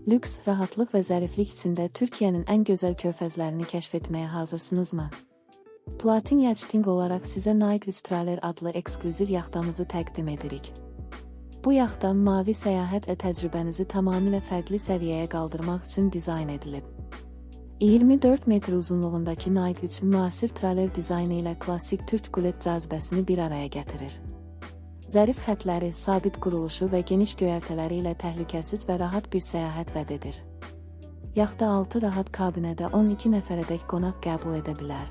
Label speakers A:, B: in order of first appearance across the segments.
A: Lüks, rahatlıq və zəriflik içində Türkiyənin ən gözəl körfəzlərini kəşf etməyə hazırsınızmı? Platin Yachting olaraq sizə Nike Traler adlı eksklüziv yaxtamızı təqdim edirik. Bu yaxta mavi səyahət təcrübənizi tamamilə fərqli səviyyəyə qaldırmaq üçün dizayn edilib. 24 metr uzunluğundakı Nike 3 müasir traler dizaynı ilə klassik türk qulet cazibəsini bir araya gətirir. Zərif xətləri, sabit quruluşu və geniş göyərtələri ilə təhlükəsiz və rahat bir səyahət vəd edir. Yaxta 6 rahat kabinədə 12 nəfərədək qonaq qəbul edə bilər.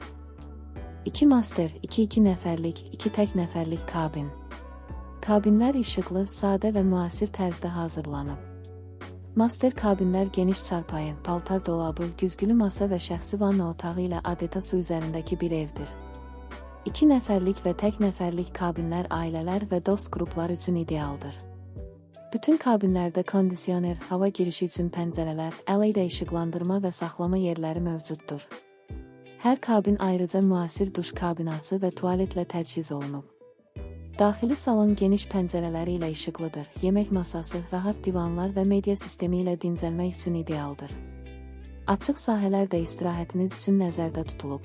A: 2 master, 2 nəfərlik, 2 tək nəfərlik kabin. Kabinlər işıqlı, sadə və müasir tərzdə hazırlanıb. Master kabinlər geniş çarpayı, paltar dolabı, güzgülü masa və şəxsi vanna otağı ilə adeta su üzərindəki bir evdir. 2 nəfərlik və tək nəfərlik kabinlər ailələr və dost qruplar üçün idealdır. Bütün kabinlərdə kondisioner, hava girişi üçün pəncərələr, LED işıqlandırma və saxlama yerləri mövcuddur. Hər kabin ayrıca müasir duş kabinası və tualetlə təchiz olunub. Daxili salon geniş pəncərələri ilə işıqlıdır, yemək masası, rahat divanlar və media sistemi ilə dincəlmək üçün idealdır. Açıq sahələr də istirahətiniz üçün nəzərdə tutulub.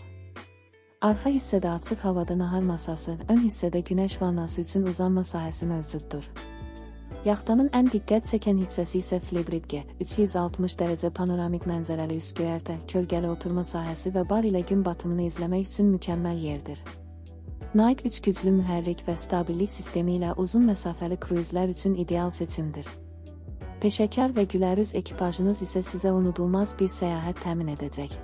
A: Arxa hissədə açıq havada nahar masası, ön hissədə günəş vannası üçün uzanma sahəsi mövcuddur. Yaxtanın ən diqqət çəkən hissəsi isə Flibridge, 360 dərəcə panoramik mənzərəli üst göyərtə, kölgəli oturma sahəsi və bar ilə gün batımını izləmək üçün mükəmməl yerdir. Nike 3 güclü mühərrik və stabillik sistemi ilə uzun məsafəli kruizlər üçün ideal seçimdir. Peşəkar və gülərüz ekipajınız isə sizə unudulmaz bir səyahət təmin edəcək.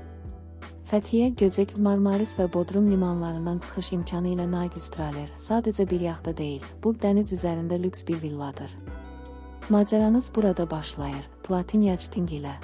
A: Fəthiyə, Göcək, Marmaris və Bodrum limanlarından çıxış imkanı ilə Nike Traler sadəcə bir yaxta deyil, bu dəniz üzərində lüks bir villadır. Macəranız burada başlayır, Platin Yachting ilə.